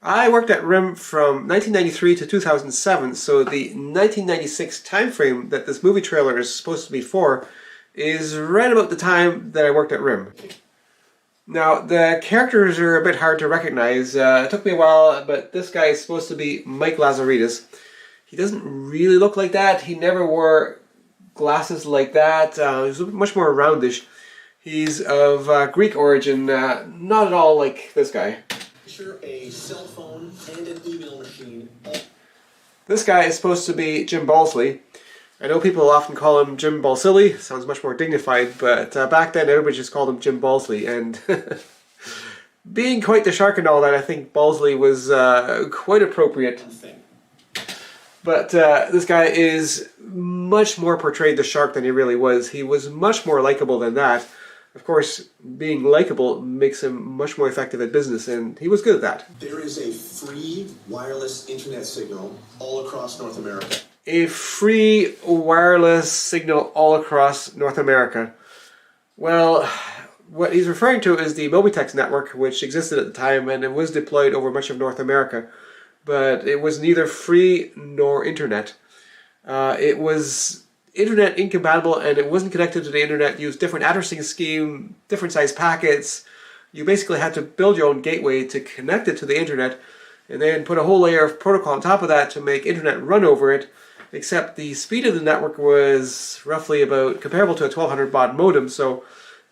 I worked at RIM from 1993 to 2007, so the 1996 time frame that this movie trailer is supposed to be for is right about the time that I worked at RIM. Now, the characters are a bit hard to recognize. It took me a while, but this guy is supposed to be Mike Lazaridis. He doesn't really look like that. He never wore glasses like that. He's much more roundish. He's of Greek origin, not at all like this guy. A cell phone and an email machine. This guy is supposed to be Jim Balsley. I know people often call him Jim Balsillie. Sounds much more dignified, but back then everybody just called him Jim Balsley. And being quite the shark and all that, I think Balsley was quite appropriate. But this guy is much more portrayed the shark than he really was. He was much more likable than that. Of course, being likable makes him much more effective at business, and he was good at that. There is a free wireless internet signal all across North America. A free wireless signal all across North America. Well, what he's referring to is the Mobitex network, which existed at the time, and it was deployed over much of North America. But it was neither free nor internet. It was internet incompatible, and it wasn't connected to the internet. Used different addressing scheme, different size packets. You basically had to build your own gateway to connect it to the internet, and then put a whole layer of protocol on top of that to make internet run over it. Except the speed of the network was roughly about comparable to a 1200 baud modem, so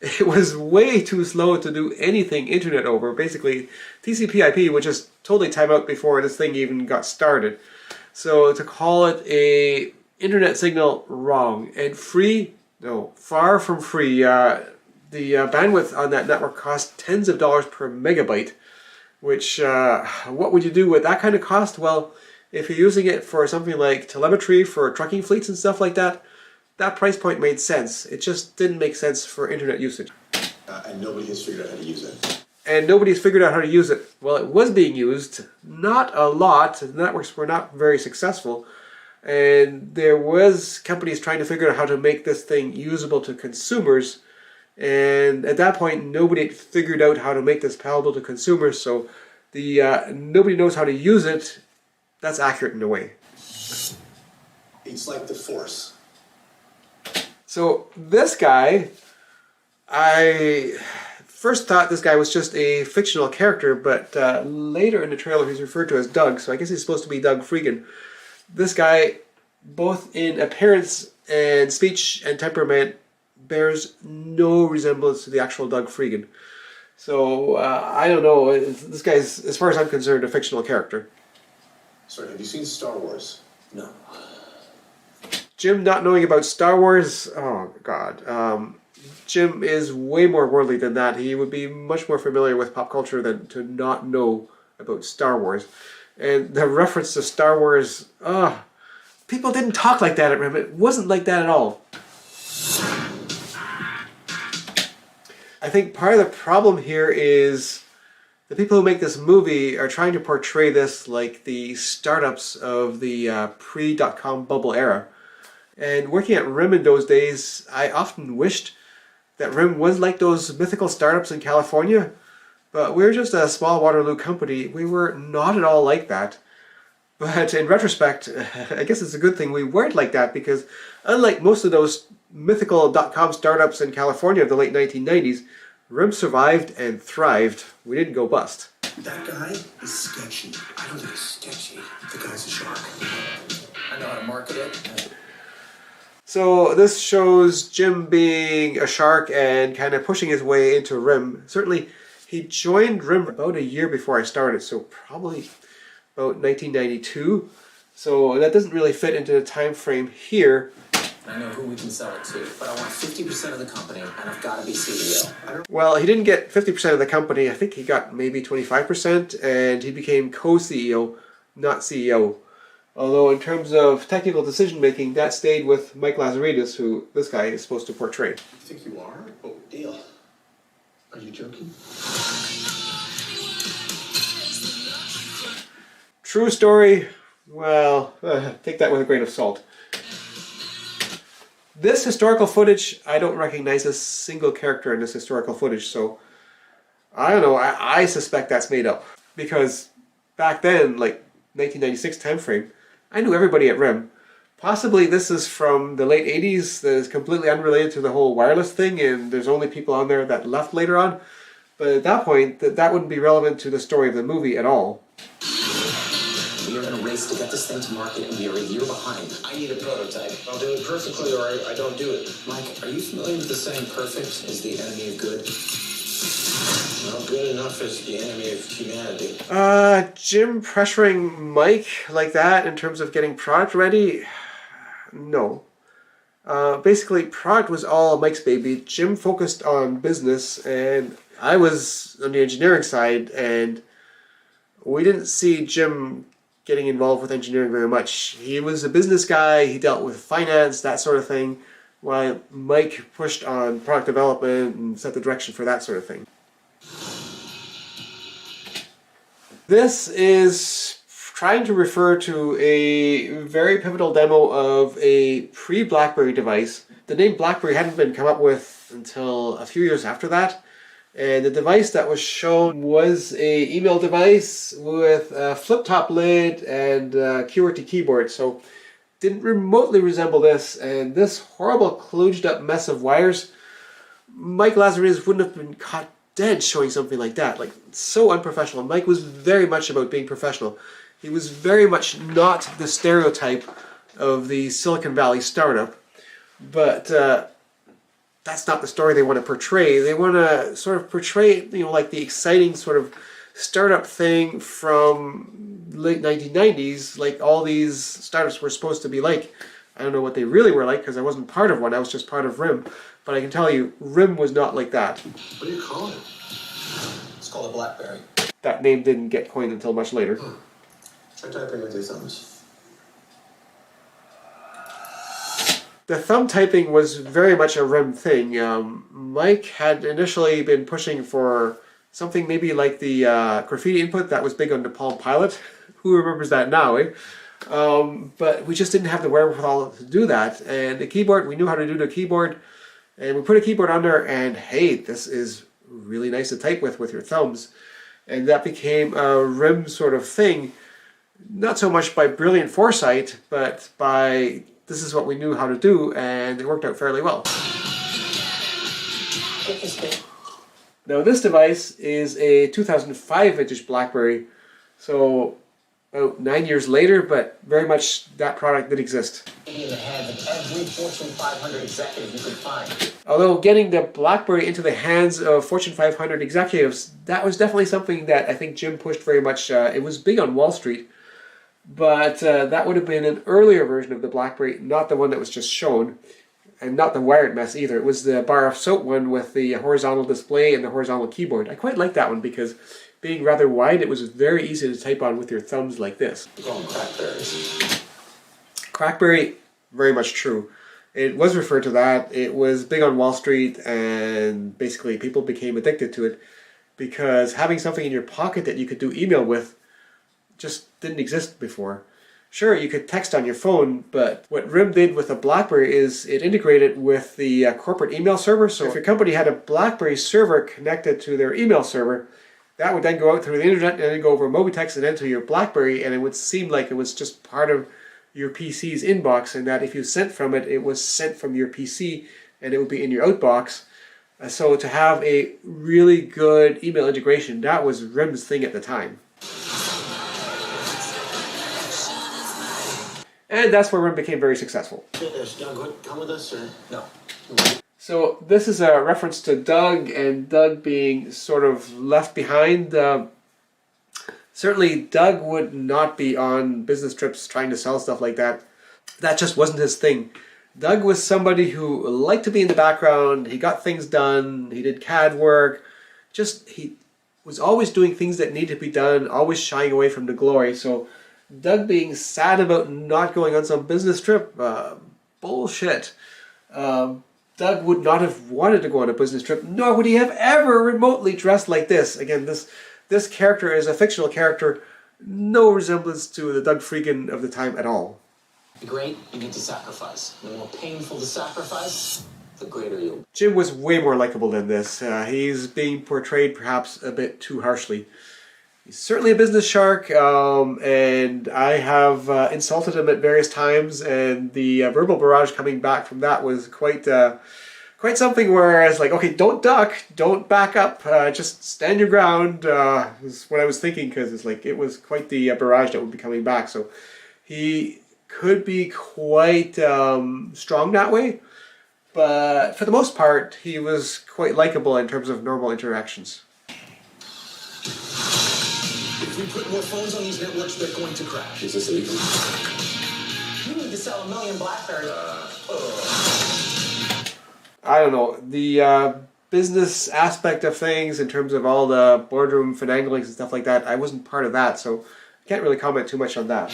it was way too slow to do anything internet over. Basically, TCP/IP would just totally time out before this thing even got started. So to call it a internet signal, wrong. And free? No, far from free. The bandwidth on that network cost tens of dollars per megabyte, which, what would you do with that kind of cost? Well, if you're using it for something like telemetry for trucking fleets and stuff like that, that price point made sense. It just didn't make sense for internet usage. And nobody has figured out how to use it. And nobody's figured out how to use it. Well, it was being used, not a lot. The networks were not very successful. And there was companies trying to figure out how to make this thing usable to consumers. And at that point, nobody figured out how to make this palatable to consumers. So nobody knows how to use it. That's accurate in a way. It's like the Force. So this guy, I first thought this guy was just a fictional character, but later in the trailer he's referred to as Doug, so I guess he's supposed to be Doug Freegan. This guy, both in appearance and speech and temperament, bears no resemblance to the actual Doug Freegan. So, I don't know, this guy's, as far as I'm concerned, a fictional character. Sorry, have you seen Star Wars? No. Jim not knowing about Star Wars? Oh, God. Jim is way more worldly than that. He would be much more familiar with pop culture than to not know about Star Wars. And the reference to Star Wars, people didn't talk like that at RIM. It wasn't like that at all. I think part of the problem here is the people who make this movie are trying to portray this like the startups of the pre-dot-com bubble era. And working at RIM in those days, I often wished that RIM was like those mythical startups in California. But we were just a small Waterloo company. We were not at all like that. But in retrospect, I guess it's a good thing we weren't like that, because unlike most of those mythical dot-com startups in California of the late 1990s, RIM survived and thrived. We didn't go bust. That guy is sketchy. I don't think he's sketchy. The guy's a shark. I know how to market it. So this shows Jim being a shark and kind of pushing his way into RIM. Certainly, he joined RIM about a year before I started, so probably about 1992. So that doesn't really fit into the time frame here. I know who we can sell it to, but I want 50% of the company, and I've got to be CEO. Well, he didn't get 50% of the company. I think he got maybe 25%, and he became co-CEO, not CEO. Although in terms of technical decision-making, that stayed with Mike Lazaridis, who this guy is supposed to portray. You think you are? Oh, deal. Are you joking? True story? Well, take that with a grain of salt. This historical footage, I don't recognize a single character in this historical footage, so I don't know, I suspect that's made up. Because back then, like 1996 time frame, I knew everybody at RIM. Possibly this is from the late 80s that is completely unrelated to the whole wireless thing, and there's only people on there that left later on. But at that point, that wouldn't be relevant to the story of the movie at all. We are in a race to get this thing to market, and we are a year behind. I need a prototype. I'll do it perfectly or I don't do it. Mike, are you familiar with the saying, perfect is the enemy of good? Well, good enough is the enemy of humanity. Jim pressuring Mike like that in terms of getting product ready? No. Basically, product was all Mike's baby. Jim focused on business, and I was on the engineering side, and we didn't see Jim getting involved with engineering very much. He was a business guy, he dealt with finance, that sort of thing, while Mike pushed on product development and set the direction for that sort of thing. This is trying to refer to a very pivotal demo of a pre-Blackberry device. The name Blackberry hadn't been come up with until a few years after that. And the device that was shown was a email device with a flip-top lid and a QWERTY keyboard. So didn't remotely resemble this. And this horrible kludged up mess of wires, Mike Lazaridis wouldn't have been caught dead showing something like that. Like, so unprofessional. Mike was very much about being professional. He was very much not the stereotype of the Silicon Valley startup. But that's not the story they want to portray. They want to sort of portray, you know, like the exciting sort of startup thing from late 1990s, like all these startups were supposed to be like. I don't know what they really were like because I wasn't part of one. I was just part of RIM. But I can tell you, RIM was not like that. What do you call it? It's called a Blackberry. That name didn't get coined until much later. Try typing with your thumbs. The thumb typing was very much a RIM thing. Mike had initially been pushing for something maybe like the graffiti input that was big on the Palm Pilot. Who remembers that now, eh? But we just didn't have the wherewithal to do that. And the keyboard, we knew how to do the keyboard. And we put a keyboard on there, and hey, this is really nice to type with your thumbs. And that became a RIM sort of thing. Not so much by brilliant foresight, but by this is what we knew how to do, and it worked out fairly well. Now this device is a 2005 vintage Blackberry, so about 9 years later, but very much that product did exist. In the hands of every Fortune 500 executive you could find. Although getting the Blackberry into the hands of Fortune 500 executives, that was definitely something that I think Jim pushed very much. It was big on Wall Street. But that would have been an earlier version of the Blackberry, not the one that was just shown, and not the wired mess either. It was the bar of soap one with the horizontal display and the horizontal keyboard. I quite like that one because being rather wide, it was very easy to type on with your thumbs like this. We call them crackberries. Crackberry, very much true. It was referred to that. It was big on Wall Street, and basically people became addicted to it because having something in your pocket that you could do email with just didn't exist before. Sure, you could text on your phone, but what RIM did with the Blackberry is it integrated with the corporate email server. So if your company had a Blackberry server connected to their email server, that would then go out through the internet and then go over Mobitex and then to your Blackberry, and it would seem like it was just part of your PC's inbox, and that if you sent from it, it was sent from your PC and it would be in your outbox. So to have a really good email integration, that was RIM's thing at the time. And that's where RIM became very successful. Is Doug come with us or No. So this is a reference to Doug, and Doug being sort of left behind. Certainly Doug would not be on business trips trying to sell stuff like that. That just wasn't his thing. Doug was somebody who liked to be in the background. He got things done. He did CAD work. He was always doing things that needed to be done, always shying away from the glory. So Doug being sad about not going on some business trip, bullshit. Doug would not have wanted to go on a business trip, nor would he have ever remotely dressed like this. Again, this character is a fictional character, no resemblance to the Doug Freakin of the time at all. be great, you need to sacrifice. The more painful the sacrifice, the greater you'll. Jim was way more likable than this. He's being portrayed perhaps a bit too harshly. He's certainly a business shark, and I have insulted him at various times, and the verbal barrage coming back from that was quite something where I was like, okay, don't duck, don't back up, just stand your ground, is what I was thinking, because it's like, it was quite the barrage that would be coming back. So he could be quite strong that way, but for the most part, he was quite likable in terms of normal interactions. If we put more phones on these networks, they're going to crash. Is this legal? You need to sell 1 million Blackberry. I don't know, the business aspect of things in terms of all the boardroom finanglings and stuff like that, I wasn't part of that, so I can't really comment too much on that.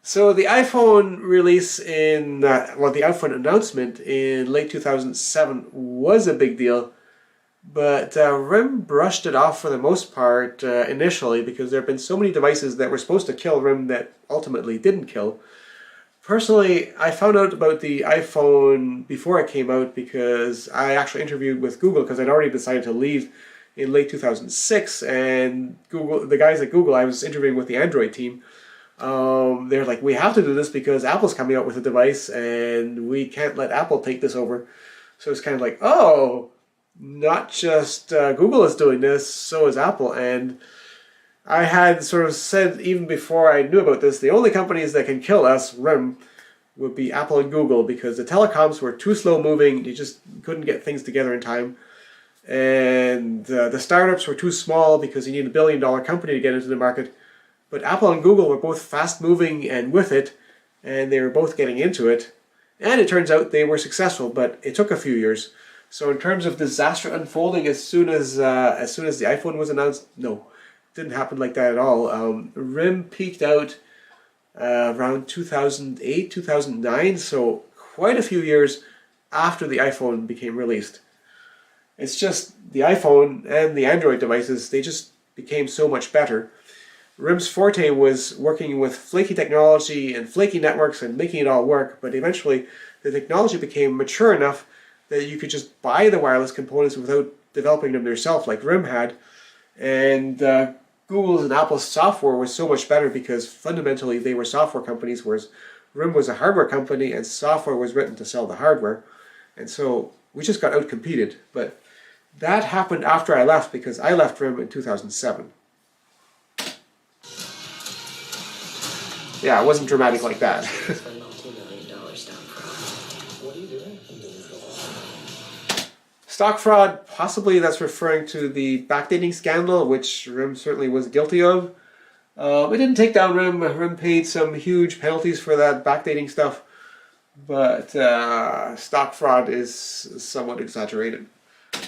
So the iPhone release in, the iPhone announcement in late 2007 was a big deal, but RIM brushed it off for the most part initially, because there have been so many devices that were supposed to kill RIM that ultimately didn't kill. Personally, I found out about the iPhone before it came out because I actually interviewed with Google, because I'd already decided to leave in late 2006, and Google, the guys at Google, I was interviewing with the Android team. They're like, we have to do this because Apple's coming out with a device and we can't let Apple take this over. So it's kind of like, oh, not just Google is doing this, so is Apple. And I had sort of said, even before I knew about this, the only companies that can kill us, RIM, would be Apple and Google, because the telecoms were too slow moving, you just couldn't get things together in time. And the startups were too small because you need $1 billion company to get into the market. But Apple and Google were both fast moving and with it, and they were both getting into it. And it turns out they were successful, but it took a few years. So in terms of disaster unfolding as soon as the iPhone was announced, no, it didn't happen like that at all. RIM peaked out around 2008, 2009, so quite a few years after the iPhone became released. It's just the iPhone and the Android devices, they just became so much better. RIM's forte was working with flaky technology and flaky networks and making it all work, but eventually the technology became mature enough that you could just buy the wireless components without developing them yourself like RIM had. And Google's and Apple's software was so much better because fundamentally they were software companies, whereas RIM was a hardware company and software was written to sell the hardware. And so we just got out-competed. But that happened after I left, because I left RIM in 2007. Yeah, it wasn't dramatic like that. What are you doing? Stock fraud, possibly that's referring to the backdating scandal, which RIM certainly was guilty of. It didn't take down RIM. RIM paid some huge penalties for that backdating stuff, but stock fraud is somewhat exaggerated. You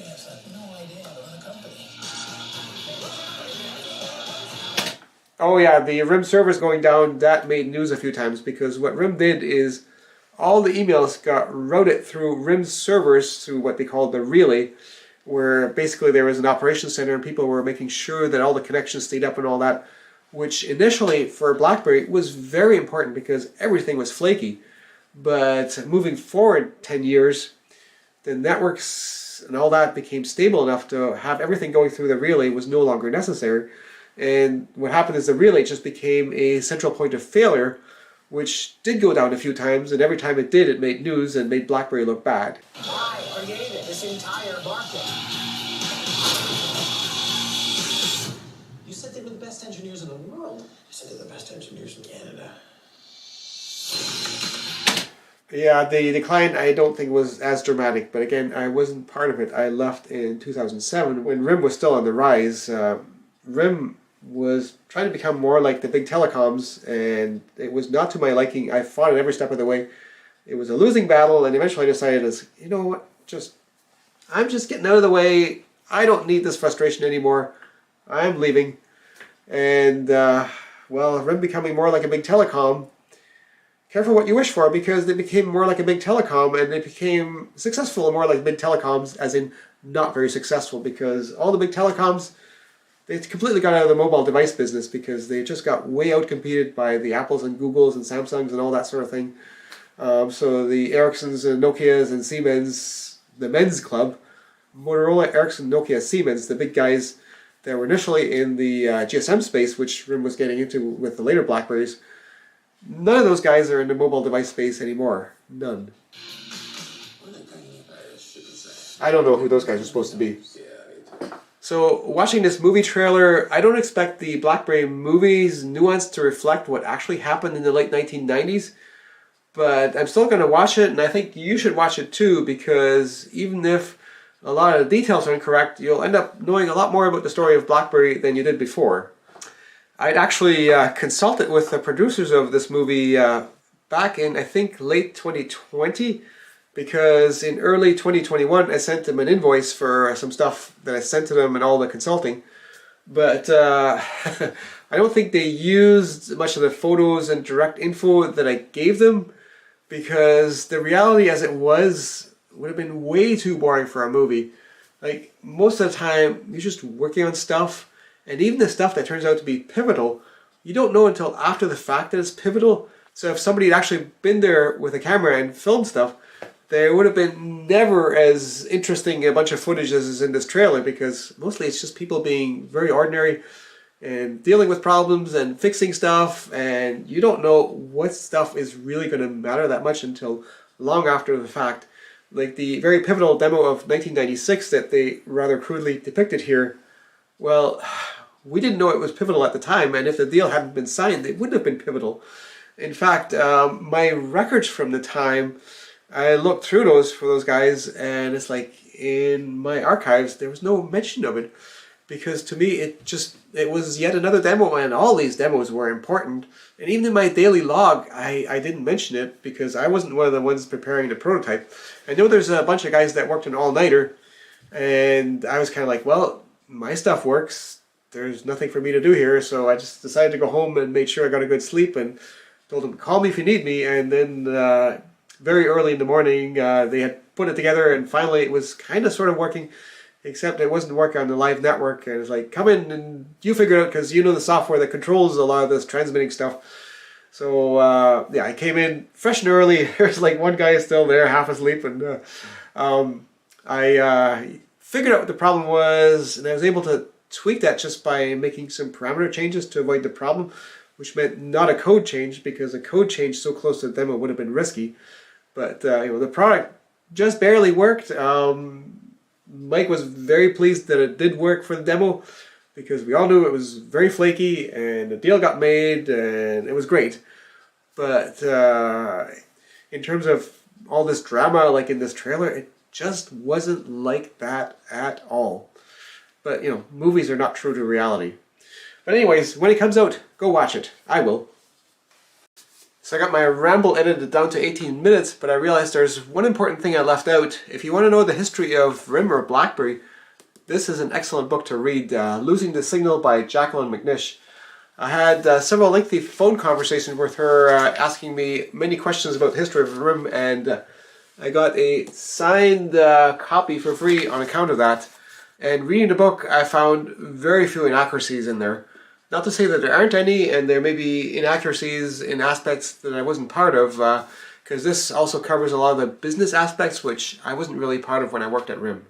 guys have no idea how to run a company. Oh yeah, the RIM servers going down, that made news a few times, because what RIM did is all the emails got routed through RIM's servers to what they called the relay, where basically there was an operations center and people were making sure that all the connections stayed up and all that, which initially for BlackBerry was very important because everything was flaky. But moving forward 10 years, the networks and all that became stable enough to have everything going through the relay was no longer necessary. And what happened is the relay just became a central point of failure, which did go down a few times, and every time it did, it made news and made BlackBerry look bad. I created this entire market. You said they were the best engineers in the world. I said they're the best engineers in Canada. Yeah, the decline I don't think was as dramatic, but again, I wasn't part of it. I left in 2007 when RIM was still on the rise. RIM was trying to become more like the big telecoms, and it was not to my liking. I fought it every step of the way. It was a losing battle, and eventually I decided, you know what, I'm just getting out of the way. I don't need this frustration anymore. I'm leaving. And, well, RIM becoming more like a big telecom, careful what you wish for, because they became more like a big telecom, and they became successful and more like big telecoms, as in not very successful, because all the big telecoms, they completely got out of the mobile device business because they just got way outcompeted by the Apples and Googles and Samsungs and all that sort of thing. So the Ericssons and Nokias and Siemens, the men's club, Motorola, Ericsson, Nokia, Siemens, the big guys that were initially in the GSM space, which RIM was getting into with the later Blackberries, none of those guys are in the mobile device space anymore. None. I don't know who those guys are supposed to be. So watching this movie trailer, I don't expect the Blackberry movie's nuance to reflect what actually happened in the late 1990s, but I'm still going to watch it, and I think you should watch it too, because even if a lot of the details are incorrect, you'll end up knowing a lot more about the story of Blackberry than you did before. I'd actually consulted with the producers of this movie back in, I think, late 2020, because in early 2021 I sent them an invoice for some stuff that I sent to them and all the consulting, but I don't think they used much of the photos and direct info that I gave them, because the reality as it was would have been way too boring for a movie. Like, most of the time you're just working on stuff, and even the stuff that turns out to be pivotal, you don't know until after the fact that it's pivotal. So if somebody had actually been there with a camera and filmed stuff, there would have been never as interesting a bunch of footage as is in this trailer, because mostly it's just people being very ordinary and dealing with problems and fixing stuff, and you don't know what stuff is really going to matter that much until long after the fact. Like the very pivotal demo of 1996 that they rather crudely depicted here, well, we didn't know it was pivotal at the time, and if the deal hadn't been signed, it wouldn't have been pivotal. In fact, my records from the time, I looked through those for those guys, and it's like in my archives there was no mention of it, because to me it was yet another demo, and all these demos were important. And even in my daily log I didn't mention it because I wasn't one of the ones preparing the prototype. I know there's a bunch of guys that worked an all-nighter, and I was kind of like, well, my stuff works, there's nothing for me to do here, so I just decided to go home and made sure I got a good sleep and told them, call me if you need me. And then very early in the morning, they had put it together, and finally it was kind of sort of working, except it wasn't working on the live network. And it's like, come in and you figure it out, because you know the software that controls a lot of this transmitting stuff. So yeah, I came in fresh and early. There's like one guy still there, half asleep, and I figured out what the problem was, and I was able to tweak that just by making some parameter changes to avoid the problem, which meant not a code change, because a code change so close to the demo would have been risky. But you know, the product just barely worked. Mike was very pleased that it did work for the demo, because we all knew it was very flaky, and the deal got made, and it was great. But in terms of all this drama, like in this trailer, it just wasn't like that at all. But you know, movies are not true to reality. But anyways, when it comes out, go watch it. I will. So I got my ramble edited down to 18 minutes, but I realized there's one important thing I left out. If you want to know the history of RIM or Blackberry, this is an excellent book to read, Losing the Signal by Jacqueline McNish. I had several lengthy phone conversations with her, asking me many questions about the history of RIM, and I got a signed copy for free on account of that. And reading the book, I found very few inaccuracies in there. Not to say that there aren't any, and there may be inaccuracies in aspects that I wasn't part of, because this also covers a lot of the business aspects, which I wasn't really part of when I worked at RIM.